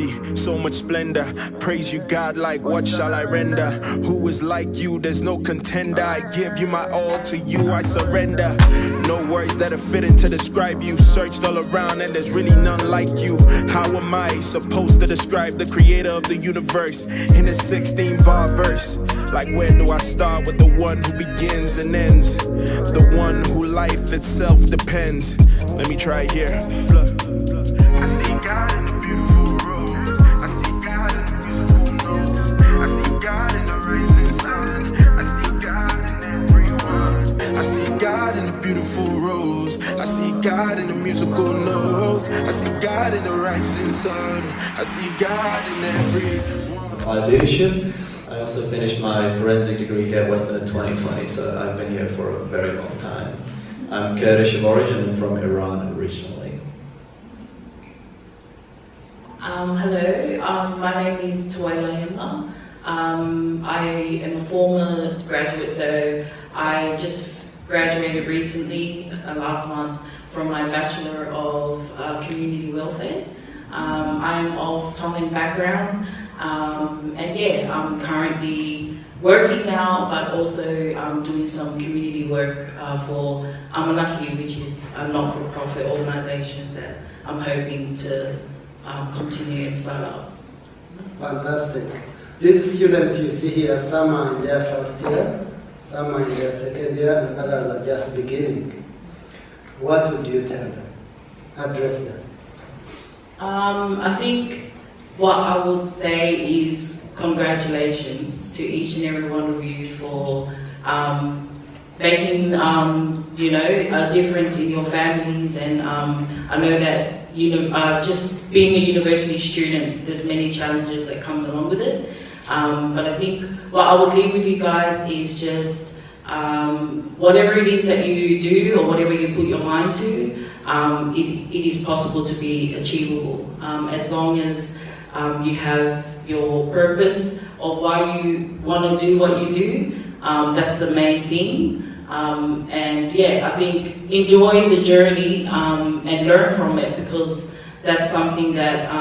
beauty, so much splendor. Praise you, God, like what shall I render? Who is like you? There's no contender. I give you my all, to you I surrender. No words that are fitting to describe you. Searched all around and there's really none like you. How am I supposed to describe the creator of the universe in a 16-bar verse? Like, where do I start with the one who begins and ends? The one who life itself depends. Let me try here. Look. I see God in the beautiful rose. I see God in the musical notes. I see God in the rising sun. I see God in everyone. I see God in the beautiful rose. I see God in the musical notes. I see God in the rising sun. I see God in everyone. My leadership. I also finished my forensic degree here at Western in 2020, so I've been here for a very long time. I'm Kurdish of origin and from Iran originally. Hello, my name is ℂ𝔸𝔙. I am a former graduate, so I just graduated recently, last month, from my Bachelor of Community Welfare. I'm of Tongan background, and yeah, I'm currently working now, but also doing some community work for ℚ𝔸𝕋, which is a not-for-profit organisation that I'm hoping to continue and start up. Fantastic. These students you see here, some are in their first year, some are in their second year, and others are just beginning. What would you tell them? Address them. I think what I would say is congratulations to each and every one of you for making a difference in your families, and I know that just being a university student, there's many challenges that comes along with it. But I think what I would leave with you guys is just whatever it is that you do or whatever you put your mind to, it is possible to be achievable, as long as you have your purpose of why you want to do what you do. That's the main thing. And yeah, I think enjoy the journey and learn from it, because that's something that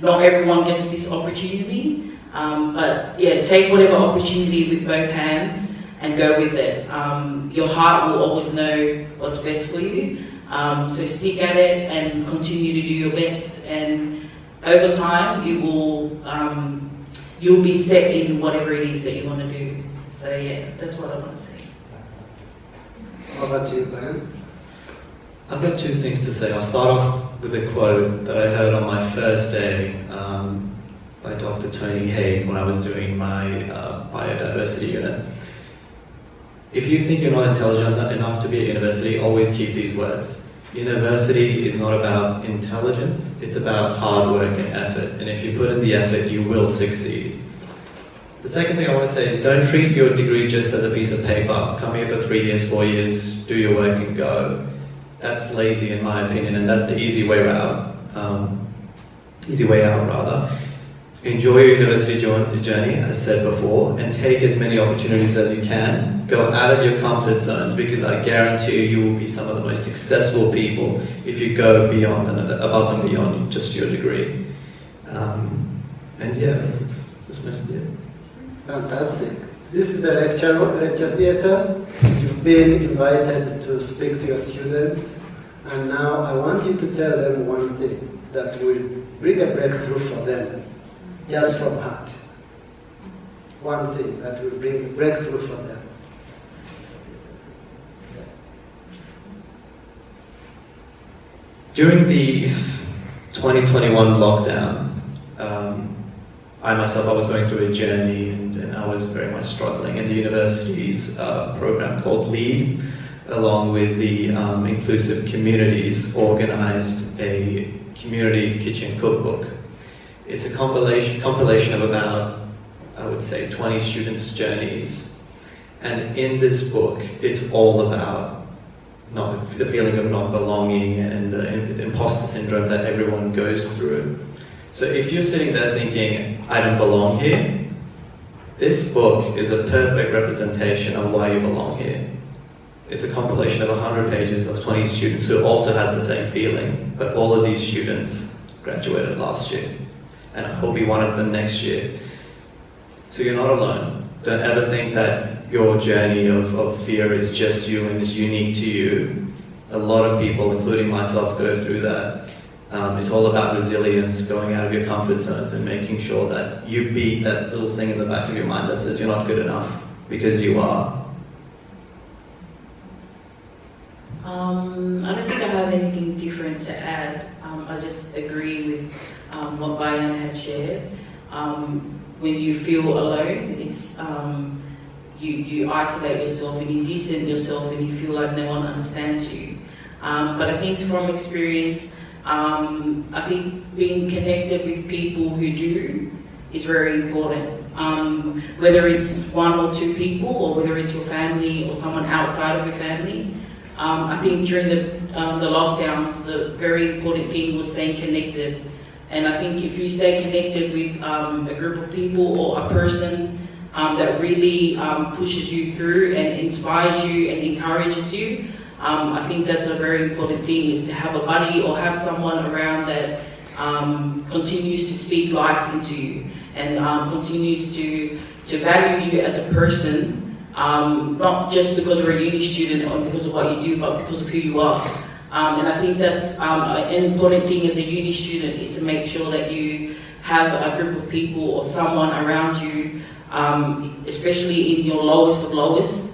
not everyone gets this opportunity. But yeah, take whatever opportunity with both hands and go with it. Your heart will always know what's best for you. So stick at it and continue to do your best. And over time, it will you'll be set in whatever it is that you want to do. So yeah, that's what I want to say. Over to you, Ben. I've got two things to say. I'll start off with a quote that I heard on my first day by Dr. Tony Haig when I was doing my biodiversity unit. If you think you're not intelligent enough to be at university, always keep these words. University is not about intelligence, it's about hard work and effort. And if you put in the effort, you will succeed. The second thing I want to say is don't treat your degree just as a piece of paper. Come here for 3 years, 4 years, do your work and go. That's lazy in my opinion, and that's the easy way out. Enjoy your university journey, as said before, and take as many opportunities as you can. Go out of your comfort zones, because I guarantee you will be some of the most successful people if you go beyond and above and beyond just your degree. And yeah, that's mostly it. Fantastic. This is the lecture theatre. You've been invited to speak to your students, and now I want you to tell them one thing that will bring a breakthrough for them. Just from heart. One thing that will bring breakthrough for them. During the 2021 lockdown, I was going through a journey, and I was very much struggling. And the university's program called LEAD, along with the Inclusive Communities, organized a community kitchen cookbook. It's a compilation of about, I would say, 20 students' journeys. And in this book, it's all about the feeling of not belonging and the imposter syndrome that everyone goes through. So if you're sitting there thinking, I don't belong here, this book is a perfect representation of why you belong here. It's a compilation of 100 pages of 20 students who also had the same feeling, but all of these students graduated last year. and I will be one of them next year. So you're not alone. Don't ever think that your journey of fear is just you and is unique to you. A lot of people, including myself, go through that. It's all about resilience, going out of your comfort zones and making sure that you beat that little thing in the back of your mind that says you're not good enough, because you are. I don't think I have anything different to add. I just agree with what Bayan had shared. When you feel alone, it's you isolate yourself and you distance yourself and you feel like no one understands you. But I think from experience, I think being connected with people who do is very important. Whether it's one or two people, or whether it's your family or someone outside of your family. I think during the lockdowns, the very important thing was staying connected. And I think if you stay connected with a group of people or a person that really pushes you through and inspires you and encourages you, I think that's a very important thing, is to have a buddy or have someone around that continues to speak life into you and continues to value you as a person. Not just because you're a uni student or because of what you do, but because of who you are. And I think that's an important thing as a uni student, is to make sure that you have a group of people or someone around you, especially in your lowest of lowest,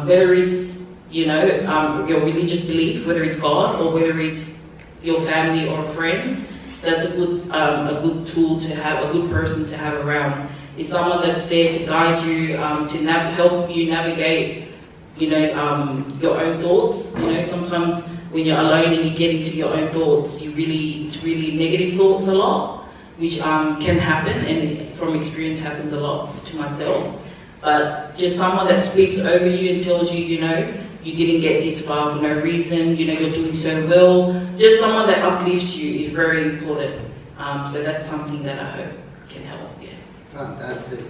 whether it's, you know, your religious beliefs, whether it's God or whether it's your family or a friend. That's a good tool to have, a good person to have around. Is someone that's there to guide you, to help you navigate, you know, your own thoughts. You know, sometimes when you're alone and you get into your own thoughts, it's really negative thoughts a lot, which can happen, and from experience happens a lot to myself. But just someone that speaks over you and tells you, you know, you didn't get this far for no reason, you know, you're doing so well. Just someone that uplifts you is very important. So that's something that I hope can help. Fantastic.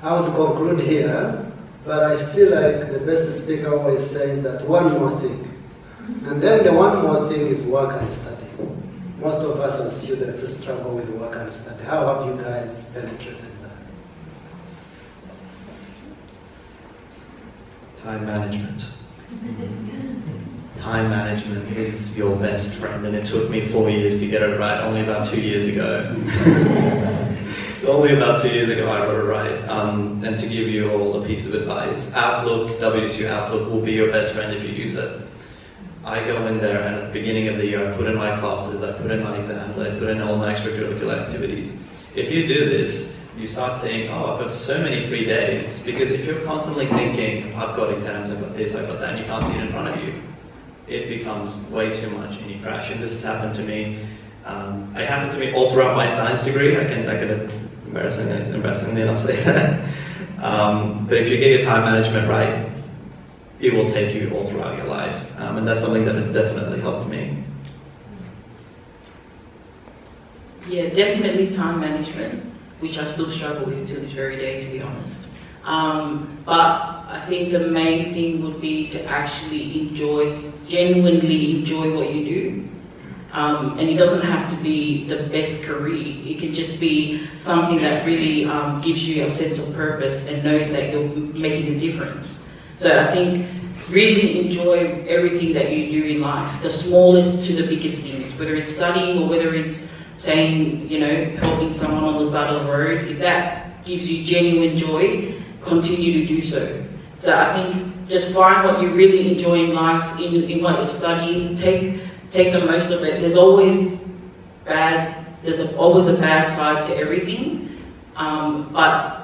I would conclude here, but I feel like the best speaker always says that one more thing. And then the one more thing is work and study. Most of us as students struggle with work and study. How have you guys penetrated that? Time management. Time management is your best friend, and it took me 4 years to get it right, only about 2 years ago. Only about 2 years ago I got it right. And to give you all a piece of advice, Outlook, WSU Outlook will be your best friend if you use it. I go in there, and at the beginning of the year I put in my classes, I put in my exams, I put in all my extracurricular activities. If you do this, you start saying, oh, I've got so many free days, because if you're constantly thinking, I've got exams, I've got this, I've got that, and you can't see it in front of you, it becomes way too much and you crash. And this has happened to me. It happened to me all throughout my science degree. I can embarrassingly enough say that. But if you get your time management right, it will take you all throughout your life. And that's something that has definitely helped me. Yeah, definitely time management, which I still struggle with to this very day, to be honest. But I think the main thing would be to actually genuinely enjoy what you do. And it doesn't have to be the best career. It can just be something that really gives you a sense of purpose and knows that you're making a difference. So I think really enjoy everything that you do in life, the smallest to the biggest things, whether it's studying or whether it's saying, you know, helping someone on the side of the road. If that gives you genuine joy, continue to do so. So I think just find what you really enjoy in life, in what you're studying, take the most of it. There's always always a bad side to everything, but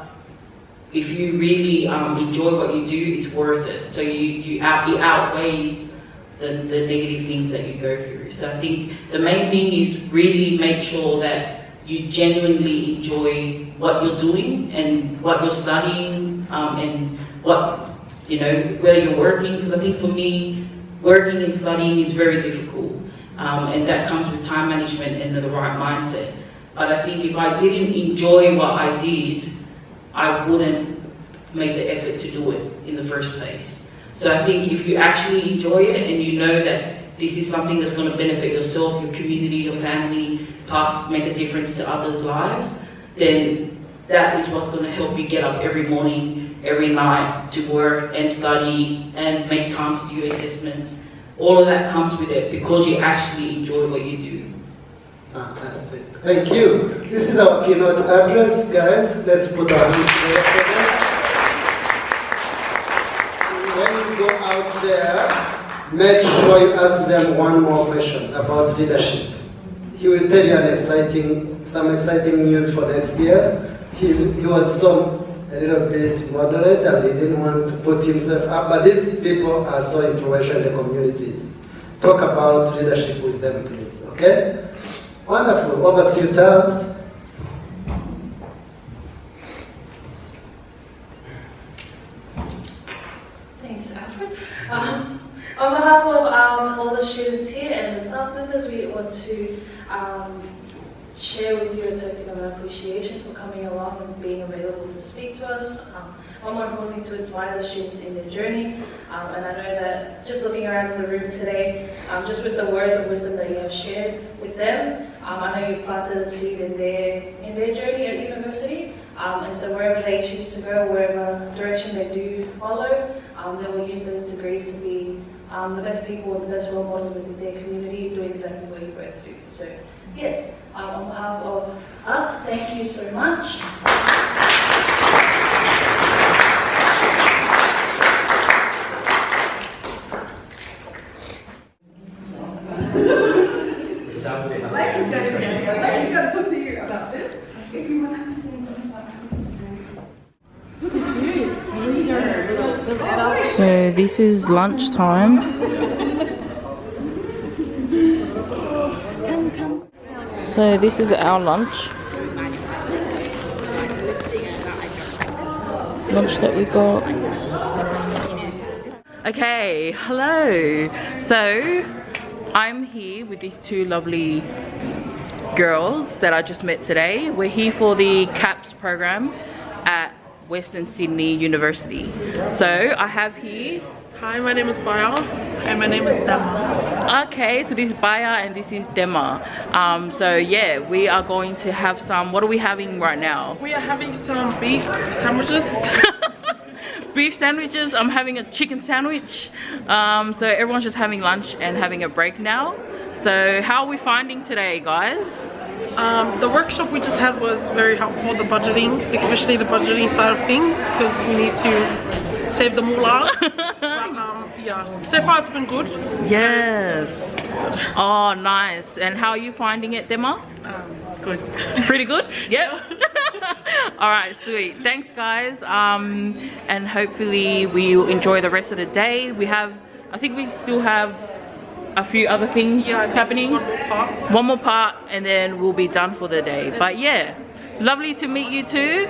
if you really enjoy what you do, it's worth it. So it outweighs the negative things that you go through. So I think the main thing is really make sure that you genuinely enjoy what you're doing and what you're studying, and what, you know, where you're working. Because I think for me, working and studying is very difficult, and that comes with time management and the right mindset. But I think if I didn't enjoy what I did, I wouldn't make the effort to do it in the first place. So I think if you actually enjoy it and you know that this is something that's going to benefit yourself, your community, your family, make a difference to others' lives, then that is what's going to help you get up every morning, every night to work and study and make time to do your assessments. All of that comes with it because you actually enjoy what you do. Fantastic. Thank you. This is our keynote address, guys. Let's put our hands together for them. When you go out there, make sure you ask them one more question about leadership. He will tell you some exciting news for next year. He was a little bit moderate and he didn't want to put himself up, but these people are so influential in the communities. Talk about leadership with them, please, okay? Wonderful. Over to you, Tabs. Thanks, Alfred. On behalf of all the students here and the staff members, we want to share with you a token of appreciation for coming along and being available to speak to us. More importantly, to inspire the students in their journey. And I know that just looking around in the room today, just with the words of wisdom that you have shared with them, I know you've planted a seed in their journey at university. And so wherever they choose to go, wherever direction they do follow, they will use those degrees to be the best people and the best role models within their community, doing exactly what you both do. So yes, on behalf of us, thank you so much. He's got to talk to you about this. So this is lunchtime. So this is our lunch. Lunch that we got. Okay, hello. So I'm here with these two lovely girls that I just met today. We're here for the CAPS program at Western Sydney University. So I have here. Hi, my name is Baya, and my name is Dema. Okay, so this is Baya and this is Dema. So yeah, we are going to have some. What are we having right now? We are having some beef sandwiches. Beef sandwiches. I'm having a chicken sandwich. So everyone's just having lunch and having a break now. So how are we finding today, guys? The workshop we just had was very helpful, the budgeting, especially the budgeting side of things, because we need to save the moolah. But yeah, so far it's been good. Yes. So it's good. Oh, nice. And how are you finding it, Dema? Good. Pretty good? Yep. All right, sweet. Thanks, guys. And hopefully we'll enjoy the rest of the day. I think we still have a few other things happening. One more part and then we'll be done for the day. But yeah, lovely to meet you too.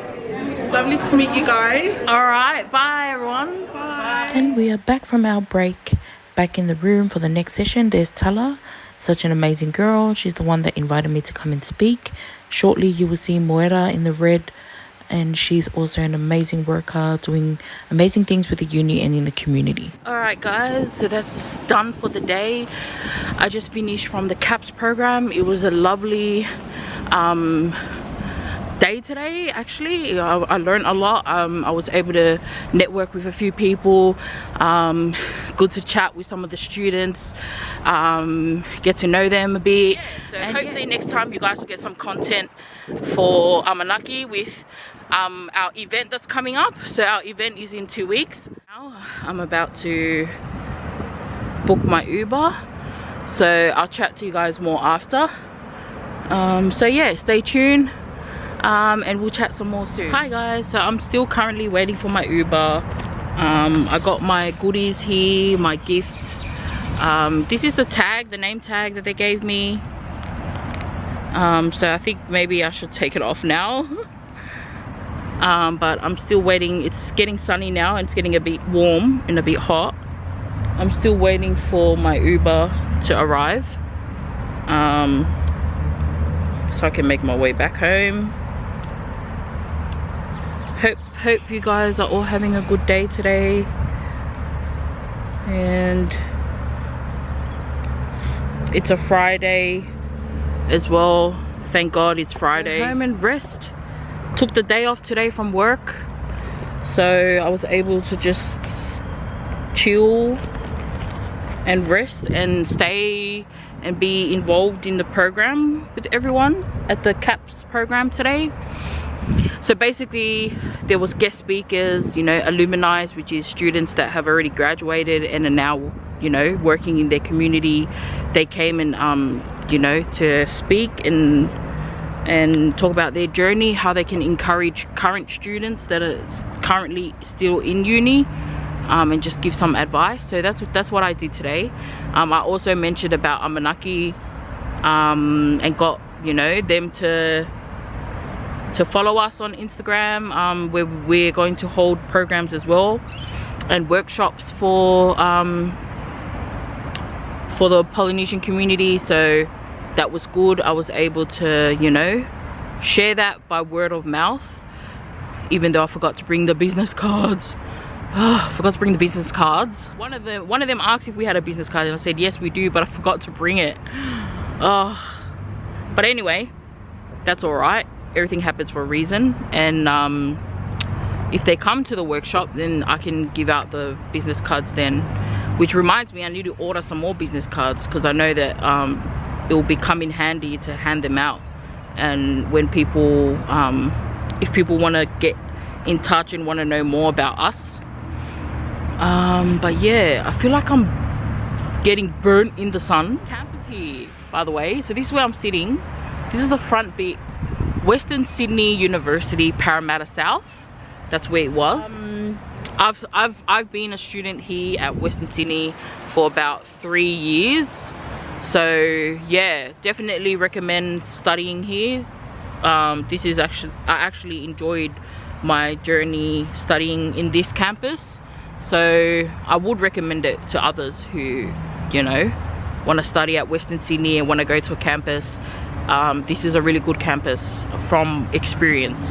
Lovely to meet you guys. All right, bye everyone. Bye. And we are back from our break, back in the room for the next session. There's Tala, such an amazing girl. She's the one that invited me to come and speak. Shortly you will see Moira in the red, and she's also an amazing worker doing amazing things with the uni and in the community. Alright guys, so that's done for the day. I just finished from the CAPS program. It was a lovely day today. Actually I learned a lot. I was able to network with a few people, good to chat with some of the students, get to know them a bit. So and hopefully next time you guys will get some content for Amanaki with our event that's coming up. So our event is in 2 weeks. Now I'm about to book my Uber, so I'll chat to you guys more after. So yeah, stay tuned. And we'll chat some more soon. Hi guys, so I'm still currently waiting for my Uber. I got my goodies here, my gift. This is the tag, the name tag that they gave me. So I think maybe I should take it off now. But I'm still waiting. It's getting sunny now and it's getting a bit warm and a bit hot. I'm still waiting for my Uber to arrive, so I can make my way back home. Hope you guys are all having a good day today, and it's a Friday as well. Thank God it's Friday. Home and rest. Took the day off today from work, so I was able to just chill and rest and stay and be involved in the program with everyone at the CAPS program today. So basically there was guest speakers, you know, alumni, which is students that have already graduated and are now, you know, working in their community. They came and you know, to speak and talk about their journey, how they can encourage current students that are currently still in uni, and just give some advice. So that's what I did today. I also mentioned about Amanaki, and got, you know, them to follow us on Instagram, where we're going to hold programs as well and workshops for the Polynesian community. So that was good. I was able to, you know, share that by word of mouth, even though I forgot to bring the business cards. I forgot to bring the business cards. One of them asked if we had a business card, and I said yes we do, but I forgot to bring it. But anyway, that's all right. Everything happens for a reason, and if they come to the workshop, then I can give out the business cards then. Which reminds me, I need to order some more business cards, because I know that it will become in handy to hand them out. And when people, if people want to get in touch and want to know more about us. But yeah, I feel like I'm getting burnt in the sun. Campus here, by the way. So this is where I'm sitting. This is the front bit. Western Sydney University, Parramatta South. That's where it was. I've been a student here at Western Sydney for about 3 years. So yeah, definitely recommend studying here. This is I actually enjoyed my journey studying in this campus. So I would recommend it to others who, you know, want to study at Western Sydney and want to go to a campus. This is a really good campus from experience.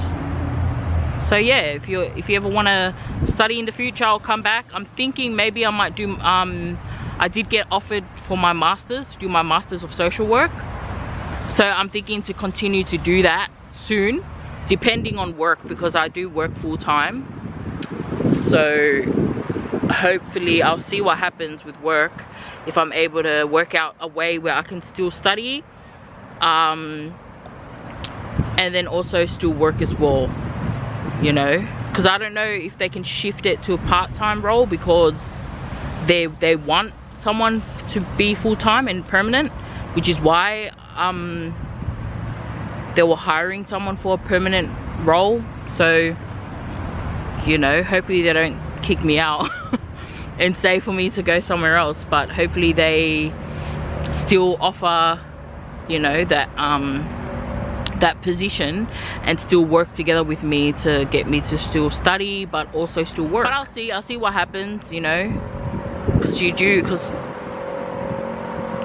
So yeah, if you ever want to study in the future, I'll come back. I'm thinking maybe I might do, I did get offered for my masters, to do my masters of social work. So I'm thinking to continue to do that soon, depending on work, because I do work full time. So hopefully I'll see what happens with work, if I'm able to work out a way where I can still study, and then also still work as well, you know, because I don't know if they can shift it to a part-time role, because they want someone to be full-time and permanent, which is why they were hiring someone for a permanent role. So, you know, hopefully they don't kick me out and say for me to go somewhere else, but hopefully they still offer, you know, that that position and still work together with me to get me to still study but also still work. But I'll see what happens, you know, because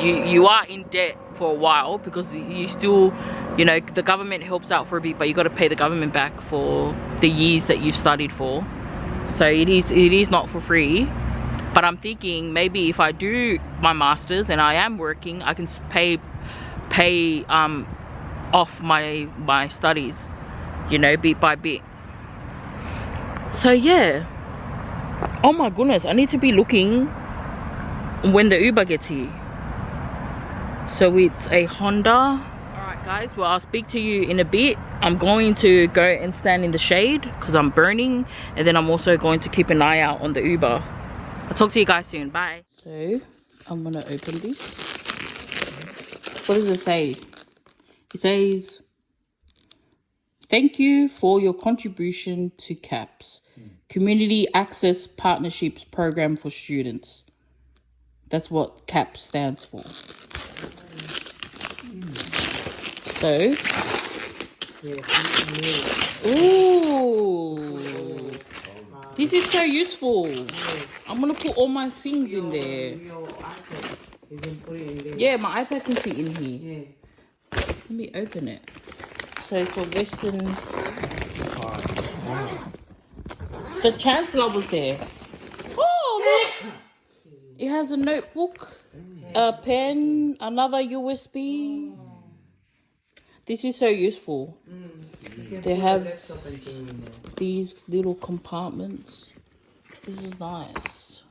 you are in debt for a while, because you still, you know, the government helps out for a bit, but you got to pay the government back for the years that you studied for. So it is not for free. But I'm thinking maybe if I do my masters and I am working, I can pay off my studies, you know, bit by bit. So yeah, oh my goodness, I need to be looking when the Uber gets here. So it's a Honda. Alright guys, well I'll speak to you in a bit. I'm going to go and stand in the shade because I'm burning, and then I'm also going to keep an eye out on the Uber. I'll talk to you guys soon. Bye. So I'm gonna open this. What does it say? It says, thank you for your contribution to CAPS, Community Access Partnerships Program for Students. That's what CAPS stands for. So, ooh, this is so useful. I'm gonna put all my things in there. Yeah, my iPad can fit in here. Let me open it. So it's a Western. The Chancellor was there. Oh, look! It has a notebook, a pen, another USB. This is so useful. They have these little compartments. This is nice.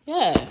Yeah.